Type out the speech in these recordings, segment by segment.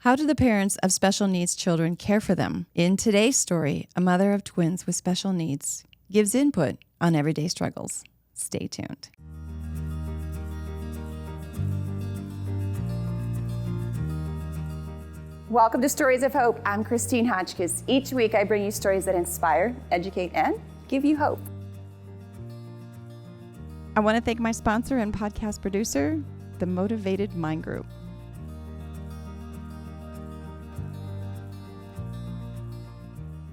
How do the parents of special needs children care for them? In today's story, a mother of twins with special needs gives input on everyday struggles. Stay tuned. Welcome to Stories of Hope. I'm Christine Hotchkiss. Each week I bring you stories that inspire, educate, and give you hope. I want to thank my sponsor and podcast producer, the Motivated Mind Group.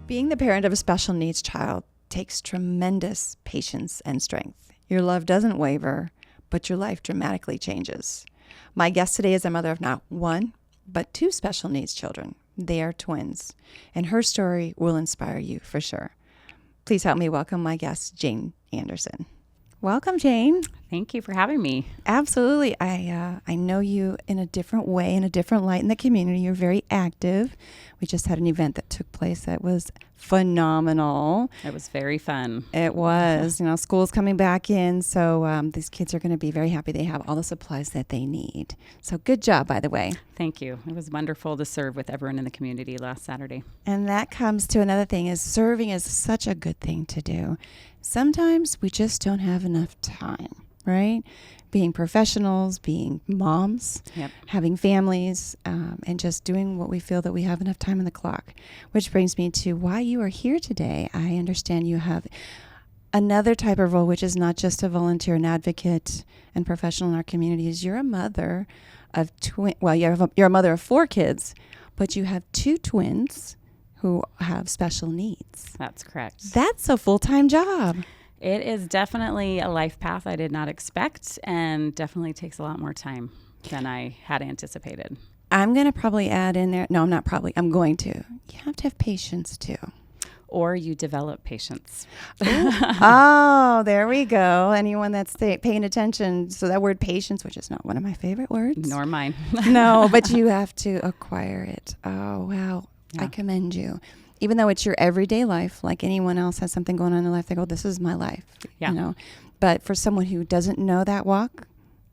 Being the parent of a special needs child takes tremendous patience and strength. Your love doesn't waver, but your life dramatically changes. My guest today is a mother of not one, but two special needs children. They are twins, and her story will inspire you for sure. Please help me welcome my guest, Jane Anderson. Welcome, Jane. Thank you for having me. Absolutely. I know you in a different way, in a different light in the community. You're very active. We just had an event that took place that was phenomenal. It was very fun. It was. School's coming back in, so these kids are going to be very happy they have all the supplies that they need. So good job, by the way. Thank you. It was wonderful to serve with everyone in the community last Saturday. And that comes to another thing, is serving is such a good thing to do. Sometimes we just don't have enough time, right? Being professionals, being moms, having families, and just doing what we feel that we have enough time on the clock. Which brings me to why you are here today. I understand you have another type of role, which is not just a volunteer and advocate and professional in our communities. You're a mother of you're a mother of 4 kids, but you have 2 twins who have special needs. That's correct. That's a full-time job. It is definitely a life path I did not expect, and definitely takes a lot more time than I had anticipated. I'm going to probably add in there. No, I'm not probably. I'm going to. You have to have patience too. Or you develop patience. Oh, there we go. Anyone that's paying attention. So that word patience, which is not one of my favorite words. Nor mine. No, but you have to acquire it. Oh, wow. Yeah. I commend you. Even though it's your everyday life, like anyone else has something going on in their life, they go, this is my life. Yeah. But for someone who doesn't know that walk,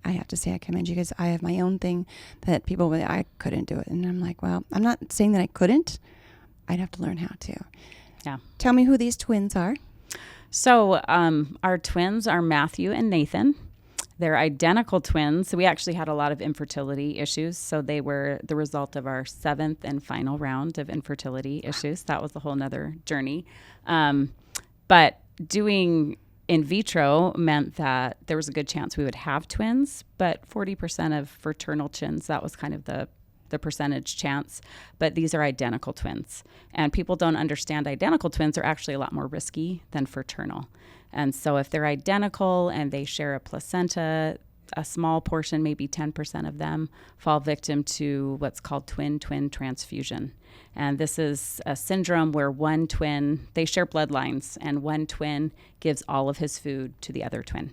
I have to say I commend you, because I have my own thing that people would, I couldn't do it. And I'm like, well, I'm not saying that I couldn't. I'd have to learn how to. Yeah. Tell me who these twins are. So our twins are Matthew and Nathan. They're identical twins. So we actually had a lot of infertility issues. So they were the result of our 7th and final round of infertility issues. That was a whole nother journey. But doing in vitro meant that there was a good chance we would have twins, but 40% of fraternal twins, that was kind of the percentage chance. But these are identical twins. And people don't understand identical twins are actually a lot more risky than fraternal. And so if they're identical and they share a placenta, a small portion, maybe 10% of them, fall victim to what's called Twin Twin Transfusion. And this is a syndrome where one twin, they share bloodlines, and one twin gives all of his food to the other twin.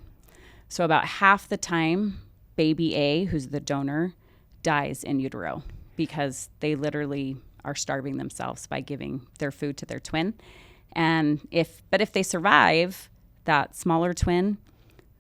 So about half the time, baby A, who's the donor, dies in utero because they literally are starving themselves by giving their food to their twin. And if they survive, that smaller twin,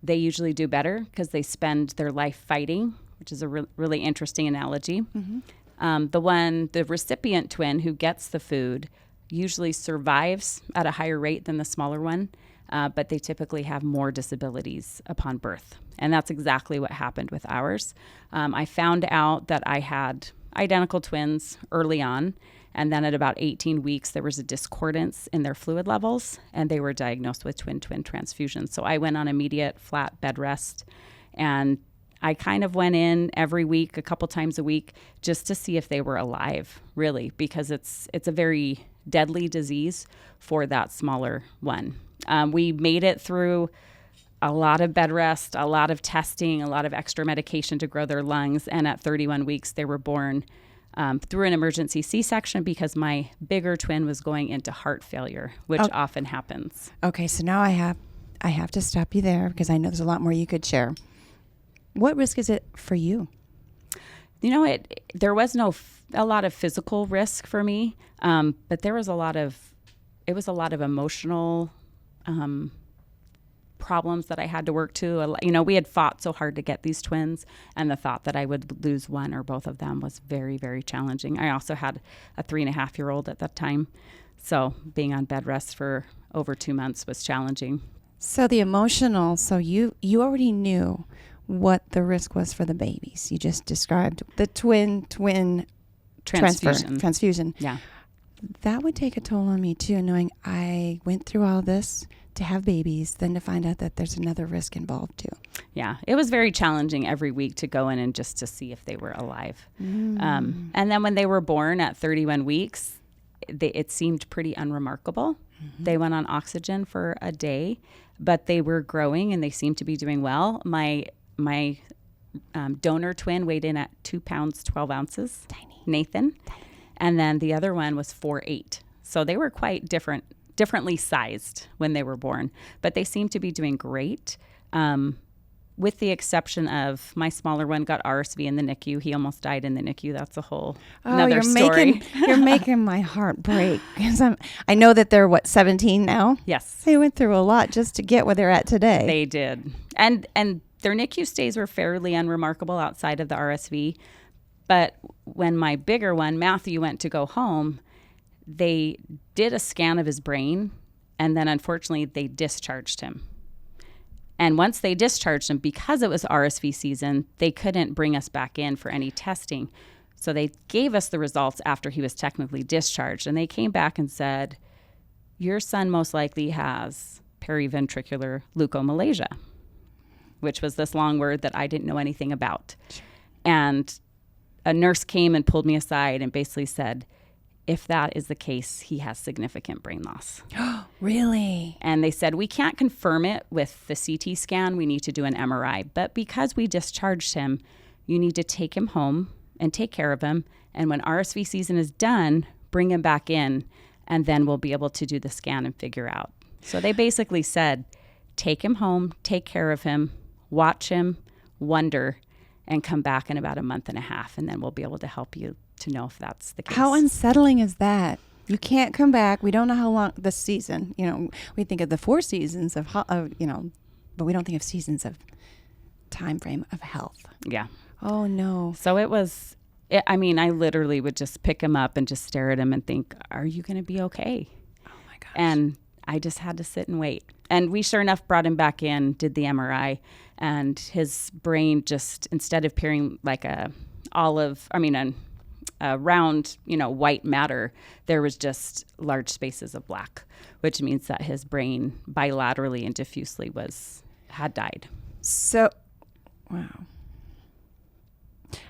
they usually do better because they spend their life fighting, which is a really interesting analogy. Mm-hmm. The recipient twin who gets the food usually survives at a higher rate than the smaller one, but they typically have more disabilities upon birth. And that's exactly what happened with ours. I found out that I had identical twins early on. And then at about 18 weeks, there was a discordance in their fluid levels, and they were diagnosed with twin twin transfusion. So I went on immediate flat bed rest, and I kind of went in every week, a couple times a week, just to see if they were alive, really, because it's a very deadly disease for that smaller one. We made it through a lot of bed rest, a lot of testing, a lot of extra medication to grow their lungs, and at 31 weeks, they were born through an emergency C-section because my bigger twin was going into heart failure, which often happens. Okay, so now I have to stop you there because I know there's a lot more you could share. What risk is it for you? There was a lot of physical risk for me, but there was a lot of emotional problems that I had to work to. You know, we had fought so hard to get these twins, and the thought that I would lose one or both of them was very, very challenging. I also had a 3.5-year-old at that time. So being on bed rest for over 2 months was challenging. So the emotional, so you already knew what the risk was for the babies. You just described the twin transfusion. Yeah. That would take a toll on me too, knowing I went through all this to have babies, then to find out that there's another risk involved too. Yeah, it was very challenging every week to go in and just to see if they were alive. And then when they were born at 31 weeks, it seemed pretty unremarkable. They went on oxygen for a day, but they were growing and they seemed to be doing well. My donor twin weighed in at 2 pounds, 12 ounces. Tiny. Nathan. Tiny. And then the other one was 4'8". So they were quite differently sized when they were born, but they seemed to be doing great. With the exception of my smaller one got RSV in the NICU. He almost died in the NICU. That's a whole another story. You're making my heart break. I know that they're 17 now. Yes. They went through a lot just to get where they're at today. They did. And their NICU stays were fairly unremarkable outside of the RSV. But when my bigger one, Matthew, went to go home, they did a scan of his brain, and then unfortunately they discharged him. And once they discharged him, because it was RSV season, they couldn't bring us back in for any testing. So they gave us the results after he was technically discharged. And they came back and said, your son most likely has periventricular leukomalacia, which was this long word that I didn't know anything about. And a nurse came and pulled me aside and basically said, if that is the case, he has significant brain loss. Really? And they said, we can't confirm it with the CT scan. We need to do an MRI. But because we discharged him, you need to take him home and take care of him. And when RSV season is done, bring him back in, and then we'll be able to do the scan and figure out. So they basically said, take him home, take care of him, watch him, wonder, and come back in about a month and a half, and then we'll be able to help you to know if that's the case. How unsettling is that? You can't come back. We don't know how long the season, we think of the 4 seasons of but we don't think of seasons of time frame of health. Yeah. Oh no. So I literally would just pick him up and just stare at him and think, are you going to be okay? Oh my gosh. And I just had to sit and wait. And we sure enough brought him back in, did the MRI, and his brain just, instead of appearing like a round, white matter, there was just large spaces of black, which means that his brain bilaterally and diffusely had died. So, wow.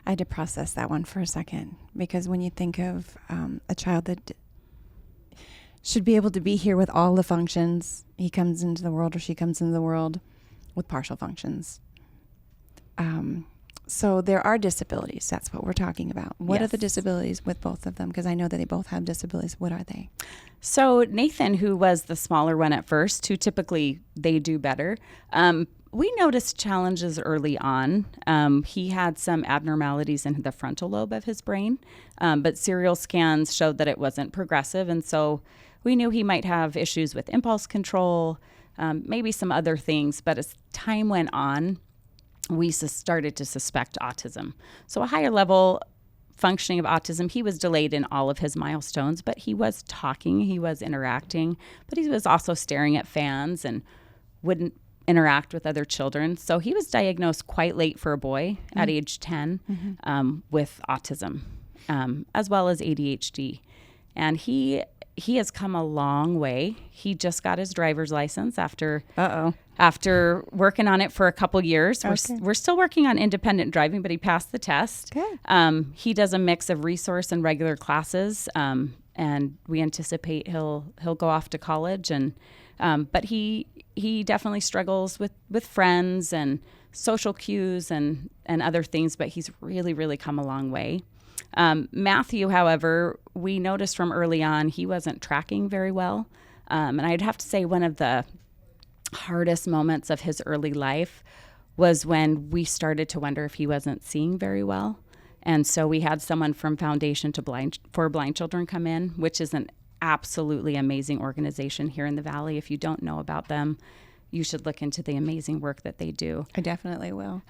I had to process that one for a second, because when you think of a child that should be able to be here with all the functions, he comes into the world or she comes into the world with partial functions. So there are disabilities. That's what we're talking about. What are the disabilities with both of them? Because I know that they both have disabilities. What are they? So Nathan, who was the smaller one at first, who typically they do better, we noticed challenges early on. He had some abnormalities in the frontal lobe of his brain, but serial scans showed that it wasn't progressive. And so we knew he might have issues with impulse control, maybe some other things. But as time went on, we started to suspect autism. So a higher level functioning of autism. He was delayed in all of his milestones, but he was talking, he was interacting, but he was also staring at fans and wouldn't interact with other children. So he was diagnosed quite late for a boy at age 10 with autism, as well as ADHD. And he has come a long way. He just got his driver's license after working on it for a couple years. We're still working on independent driving, but he passed the test. Good. He does a mix of resource and regular classes, and we anticipate he'll go off to college. And but he definitely struggles with friends and social cues and other things, but he's really, really come a long way. Matthew, however, we noticed from early on he wasn't tracking very well. And I'd have to say one of the hardest moments of his early life was when we started to wonder if he wasn't seeing very well. And so we had someone from Foundation for Blind Children come in, which is an absolutely amazing organization here in the Valley. If you don't know about them, you should look into the amazing work that they do. I definitely will.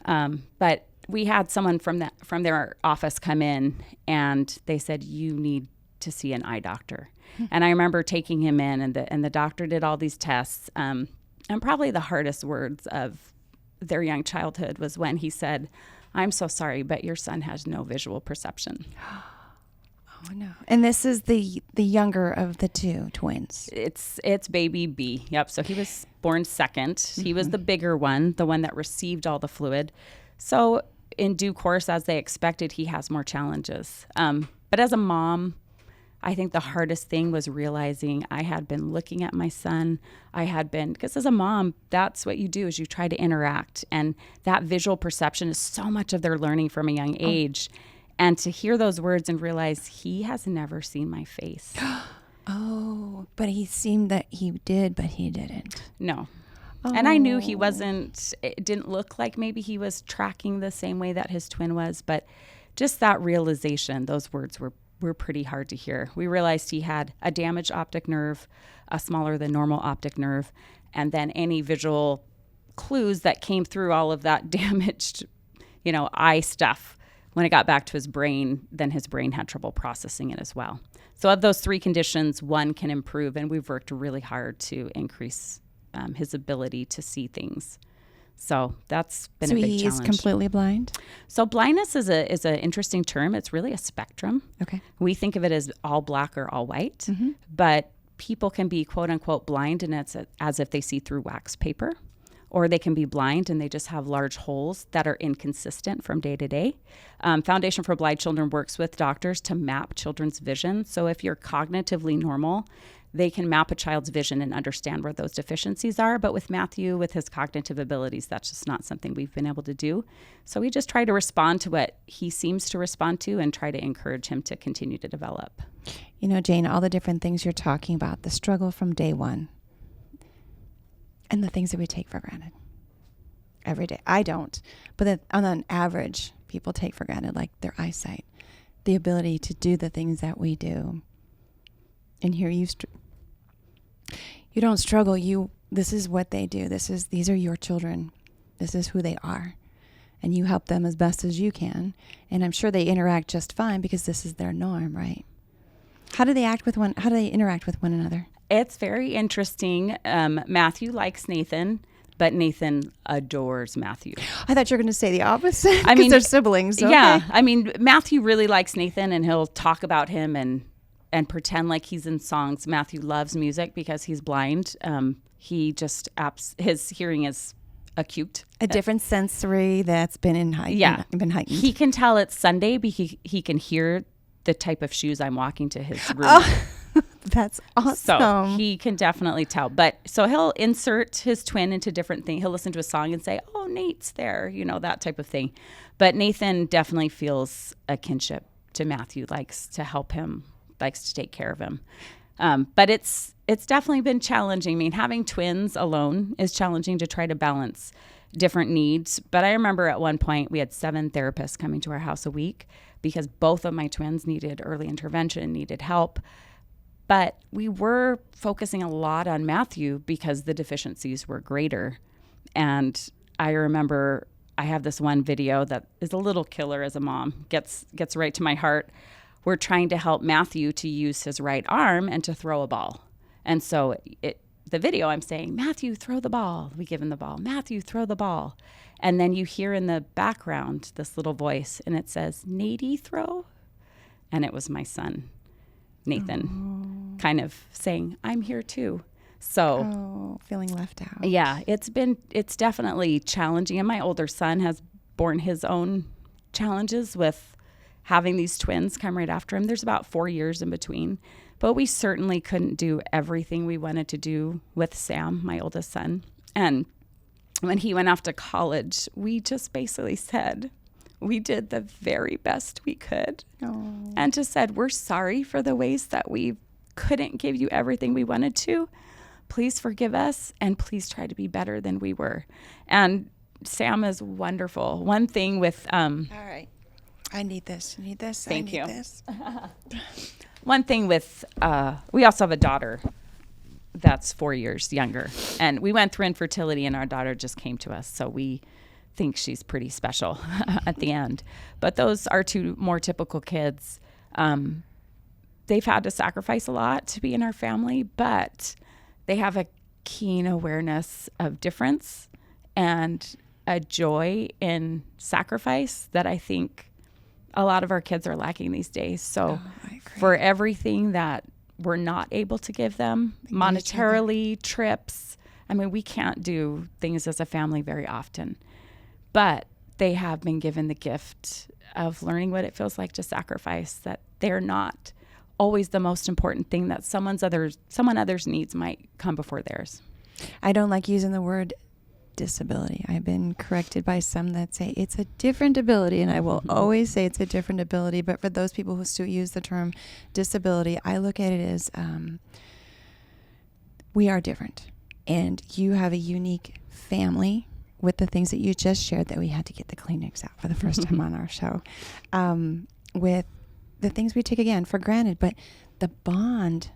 But we had someone from their office come in, and they said, you need to see an eye doctor. And I remember taking him in, and the doctor did all these tests. And probably the hardest words of their young childhood was when he said, I'm so sorry, but your son has no visual perception. Oh no! And this is the younger of the two twins. It's baby B. Yep. So he was born second. He was the bigger one, the one that received all the fluid. So in due course, as they expected, he has more challenges. But as a mom, I think the hardest thing was realizing I had been looking at my son. Because as a mom, that's what you do, is you try to interact. And that visual perception is so much of their learning from a young age. And to hear those words and realize he has never seen my face. Oh, but he seemed that he did, but he didn't. No. Oh. And I knew it didn't look like maybe he was tracking the same way that his twin was, but just that realization, those words were pretty hard to hear. We realized he had a damaged optic nerve, a smaller than normal optic nerve, and then any visual clues that came through all of that damaged, eye stuff. When it got back to his brain, then his brain had trouble processing it as well. So of those three conditions, one can improve, and we've worked really hard to increase his ability to see things. So that's been a big challenge. So he is completely blind? So blindness is an interesting term. It's really a spectrum. Okay. We think of it as all black or all white, but people can be quote unquote blind, and it's as if they see through wax paper. Or they can be blind and they just have large holes that are inconsistent from day to day. Foundation for Blind Children works with doctors to map children's vision. So if you're cognitively normal, they can map a child's vision and understand where those deficiencies are. But with Matthew, with his cognitive abilities, that's just not something we've been able to do. So we just try to respond to what he seems to respond to and try to encourage him to continue to develop. Jane, all the different things you're talking about, the struggle from day one, and the things that we take for granted every day. I don't, but on an average, people take for granted, like their eyesight, the ability to do the things that we do. And here you don't struggle. This is what they do. These are your children. This is who they are. And you help them as best as you can. And I'm sure they interact just fine because this is their norm, right? How do they interact with one another? It's very interesting. Matthew likes Nathan, but Nathan adores Matthew. I thought you were going to say the opposite. I mean, they're siblings. Okay. Yeah. I mean, Matthew really likes Nathan, and he'll talk about him and pretend like he's in songs. Matthew loves music because he's blind. His hearing is acute. A different sensory that's been heightened. He can tell it's Sunday because he can hear the type of shoes I'm walking to his room. Oh. That's awesome. So he can definitely tell. But so he'll insert his twin into different things. He'll listen to a song and say, oh, Nate's there, that type of thing. But Nathan definitely feels a kinship to Matthew, likes to help him, likes to take care of him. But it's definitely been challenging. I mean, having twins alone is challenging to try to balance different needs. But I remember at one point we had 7 therapists coming to our house a week because both of my twins needed early intervention, needed help. But we were focusing a lot on Matthew because the deficiencies were greater. And I remember I have this one video that is a little killer as a mom, gets right to my heart. We're trying to help Matthew to use his right arm and to throw a ball. And so the video, I'm saying, Matthew, throw the ball. We give him the ball. Matthew, throw the ball. And then you hear in the background this little voice, and it says, Nady, throw. And it was my son, Nathan, kind of saying, I'm here too. So feeling left out. Yeah, it's definitely challenging. And my older son has borne his own challenges with having these twins come right after him. There's about 4 years in between. But we certainly couldn't do everything we wanted to do with Sam, my oldest son. And when he went off to college, we just basically said, we did the very best we could. Oh. And just said, we're sorry for the ways that we couldn't give you everything we wanted to. Please forgive us, and please try to be better than we were. And Sam is wonderful. One thing with... All right. I need this. You need this? Thank I need you. This. One thing with... we also have a daughter. that's 4 years younger. And we went through infertility, and our daughter just came to us. So we think she's pretty special at the end. But those are two more typical kids. They've had to sacrifice a lot to be in our family, but they have a keen awareness of difference and a joy in sacrifice that I think a lot of our kids are lacking these days. So for everything that we're not able to give them monetarily, trips, I mean, we can't do things as a family very often, but they have been given the gift of learning what it feels like to sacrifice, that they're not always the most important thing, that someone other's needs might come before theirs. I don't like using the word disability. I've been corrected by some that say it's a different ability, and I will always say it's a different ability. But for those people who still use the term disability, I look at it as we are different, and you have a unique family with the things that you just shared, that we had to get the Kleenex out for the first time on our show, with the things we take again for granted, but the bond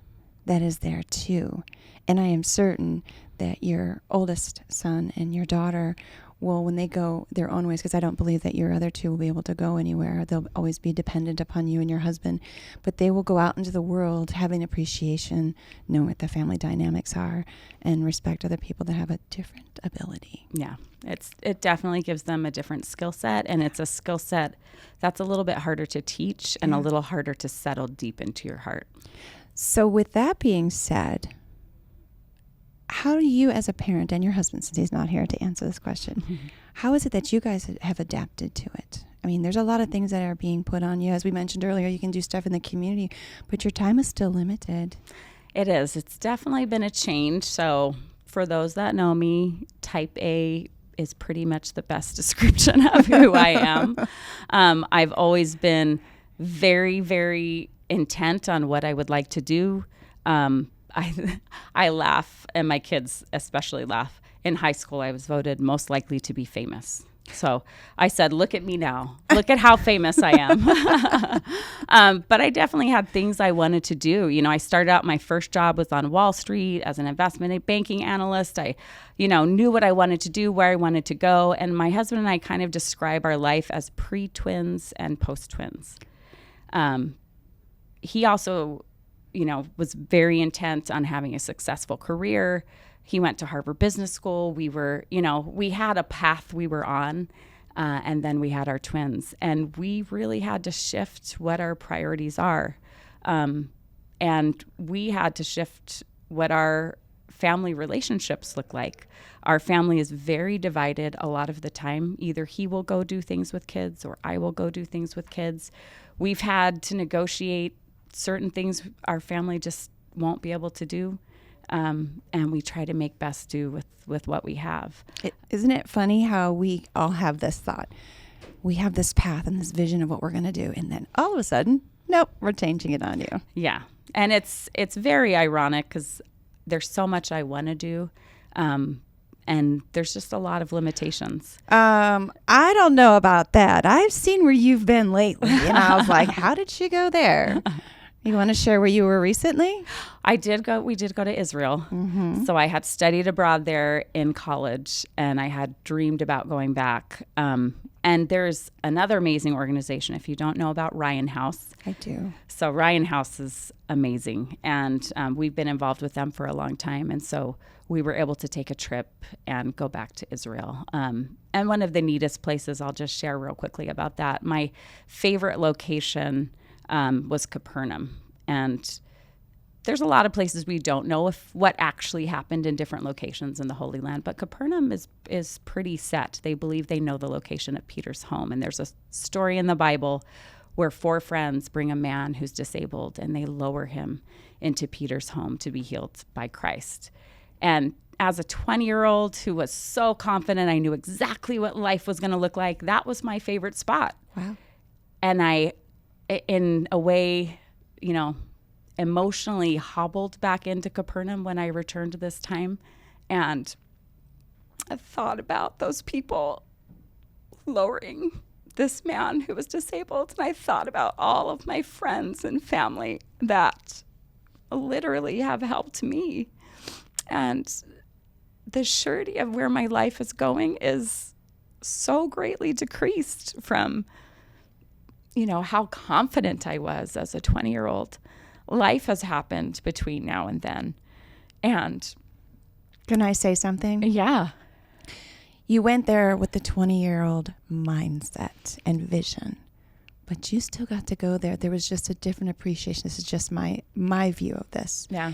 that is there too. And I am certain that your oldest son and your daughter will, when they go their own ways, because I don't believe that your other two will be able to go anywhere. They'll always be dependent upon you and your husband, but they will go out into the world having appreciation, knowing what the family dynamics are, and respect other people that have a different ability. Yeah, it definitely gives them a different skill set, and it's a skill set that's a little bit harder to teach and a little harder to settle deep into your heart. So with that being said, how do you as a parent, and your husband, since he's not here to answer this question, how is it that you guys have adapted to it? I mean, there's a lot of things that are being put on you. As we mentioned earlier, you can do stuff in the community, but your time is still limited. It is. It's definitely been a change. So for those that know me, type A is pretty much the best description of who I am. I've always been very, very intent on what I would like to do. I laugh, and my kids especially laugh. In high school, I was voted most likely to be famous. So I said, look at me now. Look at how famous I am. But I definitely had things I wanted to do. You know, I started out, my first job was on Wall Street as an investment banking analyst. I, knew what I wanted to do, where I wanted to go. And my husband and I kind of describe our life as pre-twins and post-twins. He also, was very intent on having a successful career. He went to Harvard Business School. We were, we had a path we were on, and then we had our twins. And we really had to shift what our priorities are. And we had to shift what our family relationships look like. Our family is very divided a lot of the time. Either he will go do things with kids or I will go do things with kids. We've had to negotiate certain things our family just won't be able to do. And we try to make best do with what we have. Isn't it funny how we all have this thought? We have this path and this vision of what we're going to do. And then all of a sudden, nope, we're changing it on you. Yeah. And it's very ironic because there's so much I want to do. And there's just a lot of limitations. I don't know about that. I've seen where you've been lately. And I was like, how did she go there? You want to share where you were recently? We did go to Israel. Mm-hmm. So I had studied abroad there in college, and I had dreamed about going back. And there's another amazing organization, if you don't know about Ryan House. I do. So Ryan House is amazing, and we've been involved with them for a long time. And so we were able to take a trip and go back to Israel. And one of the neatest places, I'll just share real quickly about that. My favorite location was Capernaum. And there's a lot of places we don't know what actually happened in different locations in the Holy Land, but Capernaum is pretty set. They believe they know the location of Peter's home. And there's a story in the Bible where 4 friends bring a man who's disabled, and they lower him into Peter's home to be healed by Christ. And as a 20-year-old who was so confident I knew exactly what life was going to look like, that was my favorite spot. Wow. And I, in a way, emotionally hobbled back into Capernaum when I returned this time. And I thought about those people lowering this man who was disabled. And I thought about all of my friends and family that literally have helped me And the surety of where my life is going is so greatly decreased from, how confident I was as a 20-year-old. Life has happened between now and then. And can I say something? Yeah. You went there with the 20-year-old mindset and vision, but you still got to go there. There was just a different appreciation. This is just my view of this. Yeah.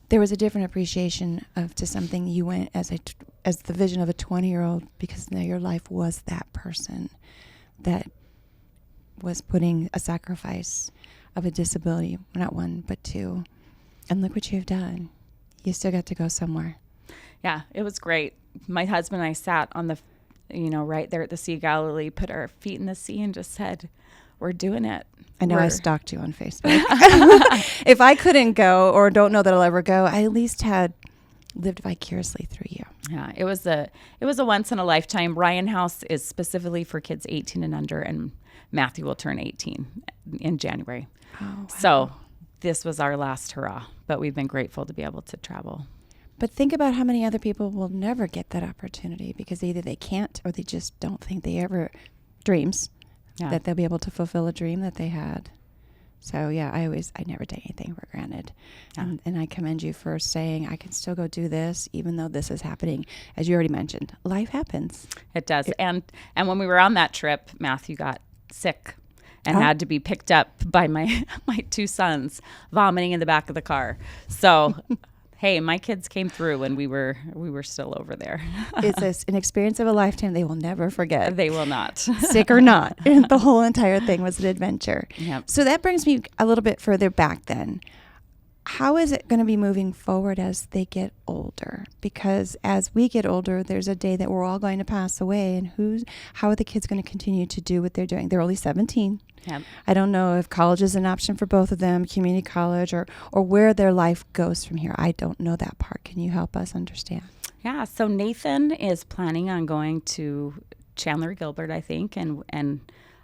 There was a different appreciation to something. You went as the vision of a 20-year-old because now your life was that person that was putting a sacrifice of a disability, not one, but two. And look what you've done. You still got to go somewhere. Yeah, it was great. My husband and I sat on the, right there at the Sea of Galilee, put our feet in the sea and just said, we're doing it. I know I stalked you on Facebook. If I couldn't go or don't know that I'll ever go, I at least had lived vicariously through you. Yeah, it was a once in a lifetime. Ryan House is specifically for kids 18 and under, and Matthew will turn 18 in January. Oh, wow. So this was our last hurrah, but we've been grateful to be able to travel. But think about how many other people will never get that opportunity because either they can't or they just don't think they ever that they'll be able to fulfill a dream that they had. So yeah, I never take anything for granted. Yeah. And I commend you for saying I can still go do this even though this is happening. As you already mentioned, life happens. It does. And when we were on that trip, Matthew got sick and had to be picked up by my two sons vomiting in the back of the car. So hey, my kids came through when we were still over there. It's an experience of a lifetime they will never forget. They will not. Sick or not. The whole entire thing was an adventure. Yep. So that brings me a little bit further back then. How is it going to be moving forward as they get older? Because as we get older, there's a day that we're all going to pass away. And how are the kids going to continue to do what they're doing? They're only 17. Yep. I don't know if college is an option for both of them, community college, or where their life goes from here. I don't know that part. Can you help us understand? Yeah. So Nathan is planning on going to Chandler Gilbert, I think, and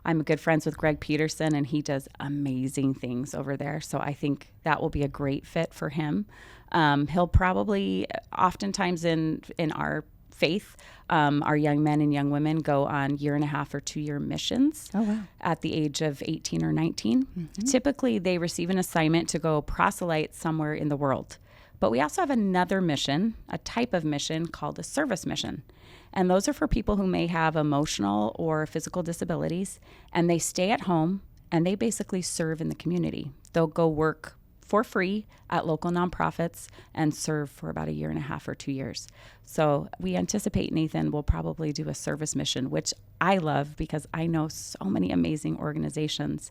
I'm good friends with Greg Peterson, and he does amazing things over there. So I think that will be a great fit for him. He'll probably, oftentimes in our faith, our young men and young women go on 1.5 or 2-year missions. Oh, wow. At the age of 18 or 19. Mm-hmm. Typically, they receive an assignment to go proselyte somewhere in the world. But we also have another mission, a type of mission called a service mission. And those are for people who may have emotional or physical disabilities, and they stay at home and they basically serve in the community. They'll go work for free at local nonprofits and serve for about 1.5 or 2 years. So we anticipate Nathan will probably do a service mission, which I love because I know so many amazing organizations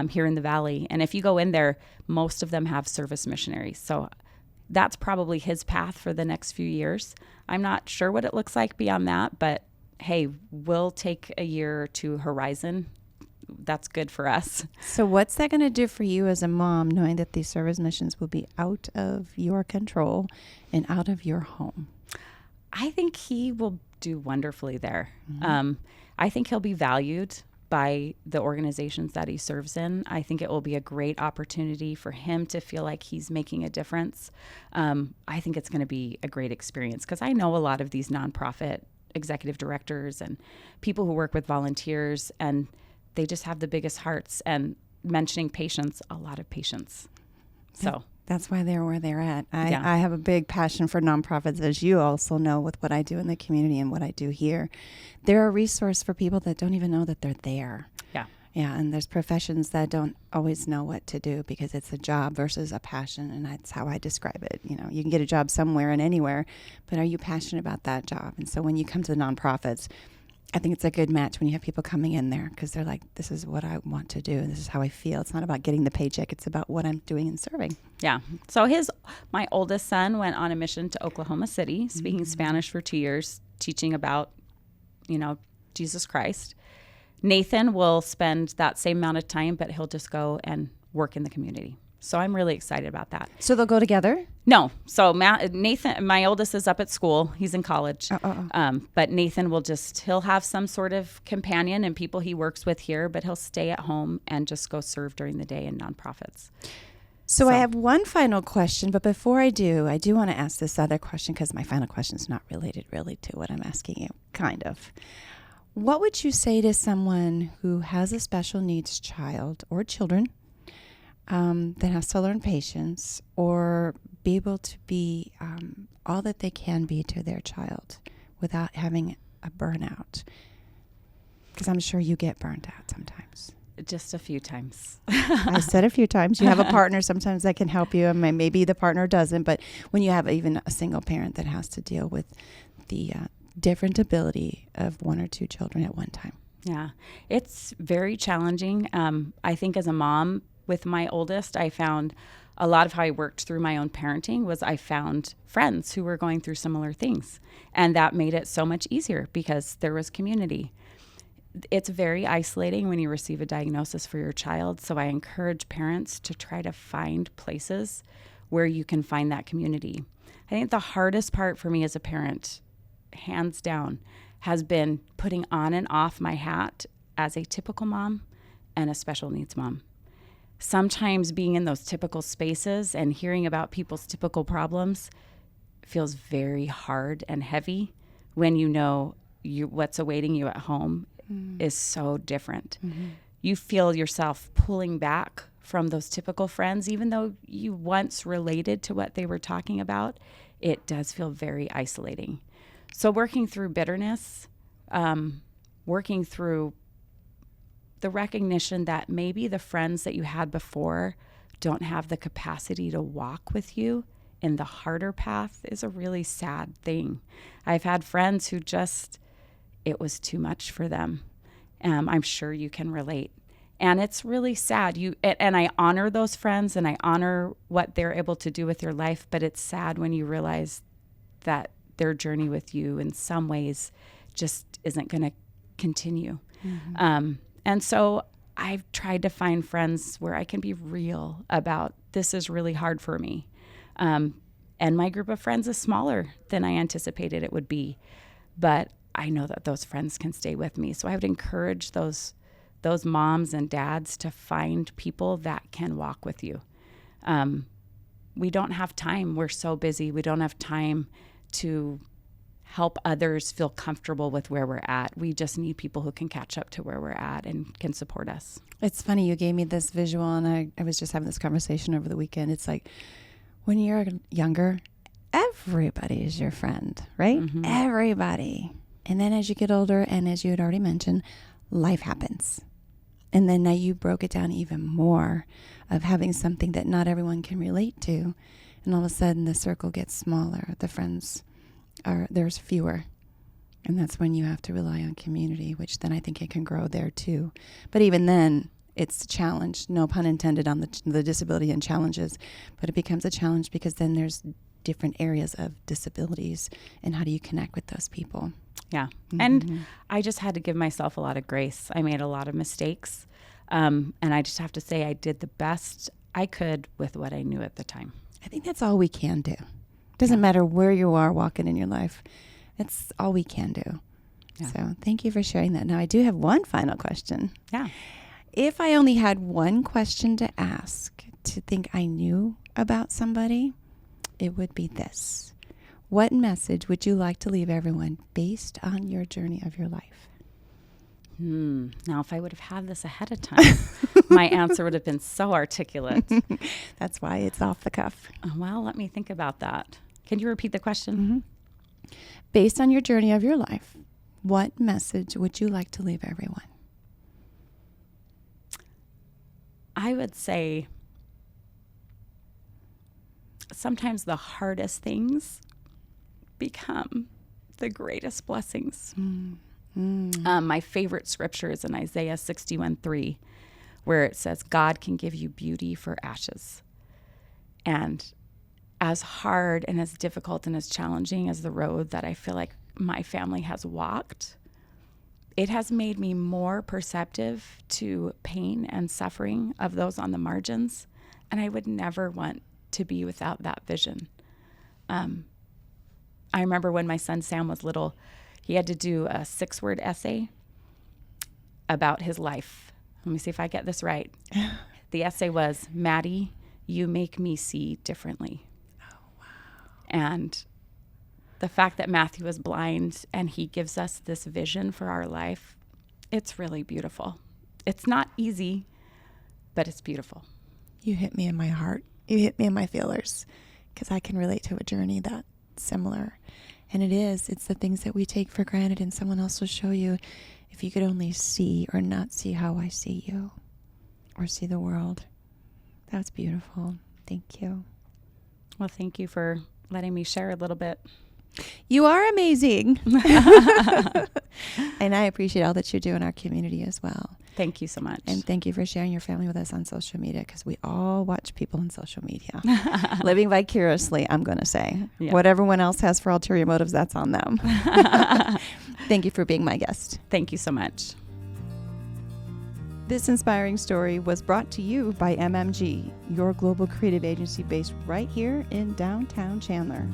here in the Valley. And if you go in there, most of them have service missionaries. So that's probably his path for the next few years. I'm not sure what it looks like beyond that, but hey, we'll take a year or two horizon. That's good for us. So what's that going to do for you as a mom, knowing that these service missions will be out of your control and out of your home? I think he will do wonderfully there. Mm-hmm. I think he'll be valued by the organizations that he serves in. I think it will be a great opportunity for him to feel like he's making a difference. I think it's going to be a great experience because I know a lot of these nonprofit executive directors and people who work with volunteers, and they just have the biggest hearts, and mentioning patience, a lot of patience. So that's why they're where they're at. I have a big passion for nonprofits, as you also know, with what I do in the community and what I do here. They're a resource for people that don't even know that they're there. Yeah. Yeah, and there's professions that don't always know what to do because it's a job versus a passion, and that's how I describe it. You know, you can get a job somewhere and anywhere, but are you passionate about that job? And so when you come to the nonprofits, I think it's a good match when you have people coming in there because they're like, this is what I want to do. This is how I feel. It's not about getting the paycheck. It's about what I'm doing and serving. Yeah. So my oldest son went on a mission to Oklahoma City, speaking Spanish for 2 years, teaching about, Jesus Christ. Nathan will spend that same amount of time, but he'll just go and work in the community. So I'm really excited about that. So they'll go together? No. So Nathan, my oldest, is up at school. He's in college. But Nathan he'll have some sort of companion and people he works with here, but he'll stay at home and just go serve during the day in nonprofits. So I have one final question, but before I do want to ask this other question because my final question is not related really to what I'm asking you, kind of. What would you say to someone who has a special needs child or children that has to learn patience or be able to be all that they can be to their child without having a burnout? Because I'm sure you get burnt out sometimes. Just a few times. I said a few times. You have a partner sometimes that can help you, and maybe the partner doesn't. But when you have even a single parent that has to deal with the different ability of one or two children at one time. Yeah, it's very challenging. I think as a mom with my oldest, I found a lot of how I worked through my own parenting was I found friends who were going through similar things. And that made it so much easier because there was community. It's very isolating when you receive a diagnosis for your child. So I encourage parents to try to find places where you can find that community. I think the hardest part for me as a parent, hands down, has been putting on and off my hat as a typical mom and a special needs mom. Sometimes being in those typical spaces and hearing about people's typical problems feels very hard and heavy when you know what's awaiting you at home is so different. Mm-hmm. You feel yourself pulling back from those typical friends, even though you once related to what they were talking about. It does feel very isolating. So working through bitterness, working through the recognition that maybe the friends that you had before don't have the capacity to walk with you in the harder path is a really sad thing. I've had friends who it was too much for them. I'm sure you can relate. And it's really sad. And I honor those friends and I honor what they're able to do with their life, but it's sad when you realize that their journey with you in some ways just isn't going to continue. Mm-hmm. And so I've tried to find friends where I can be real about this is really hard for me. And my group of friends is smaller than I anticipated it would be. But I know that those friends can stay with me. So I would encourage those moms and dads to find people that can walk with you. We don't have time. We're so busy. We don't have time to help others feel comfortable with where we're at. We just need people who can catch up to where we're at and can support us. It's funny. You gave me this visual, and I was just having this conversation over the weekend. It's like when you're younger, everybody is your friend, right? Mm-hmm. Everybody. And then as you get older, and as you had already mentioned, life happens. And then now you broke it down even more of having something that not everyone can relate to. And all of a sudden the circle gets smaller. The friends there's fewer. And that's when you have to rely on community, which then I think it can grow there too. But even then, it's a challenge, no pun intended on the disability and challenges, but it becomes a challenge because then there's different areas of disabilities and how do you connect with those people? Yeah. Mm-hmm. And I just had to give myself a lot of grace. I made a lot of mistakes. And I just have to say I did the best I could with what I knew at the time. I think that's all we can do. Doesn't matter where you are walking in your life. That's all we can do. Yeah. So thank you for sharing that. Now I do have one final question. Yeah. If I only had one question to ask to think I knew about somebody, it would be this. What message would you like to leave everyone based on your journey of your life? Now, if I would have had this ahead of time, my answer would have been so articulate. That's why it's off the cuff. Well, let me think about that. Can you repeat the question? Mm-hmm. Based on your journey of your life, what message would you like to leave everyone? I would say sometimes the hardest things become the greatest blessings. My favorite scripture is in Isaiah 61:3, where it says, God can give you beauty for ashes. And as hard and as difficult and as challenging as the road that I feel like my family has walked, it has made me more perceptive to pain and suffering of those on the margins. And I would never want to be without that vision. I remember when my son Sam was little, he had to do a 6-word essay about his life. Let me see if I get this right. The essay was, Maddie, you make me see differently. Oh, wow. And the fact that Matthew is blind and he gives us this vision for our life, it's really beautiful. It's not easy, but it's beautiful. You hit me in my heart. You hit me in my feelers, because I can relate to a journey that's similar. And it's the things that we take for granted, and someone else will show you, if you could only see or not see how I see you or see the world. That's beautiful. Thank you. Well, thank you for letting me share a little bit. You are amazing. And I appreciate all that you do in our community as well. Thank you so much. And thank you for sharing your family with us on social media, because we all watch people on social media. Living vicariously, I'm going to say. Yeah. What everyone else has for ulterior motives, that's on them. Thank you for being my guest. Thank you so much. This inspiring story was brought to you by MMG, your global creative agency based right here in downtown Chandler.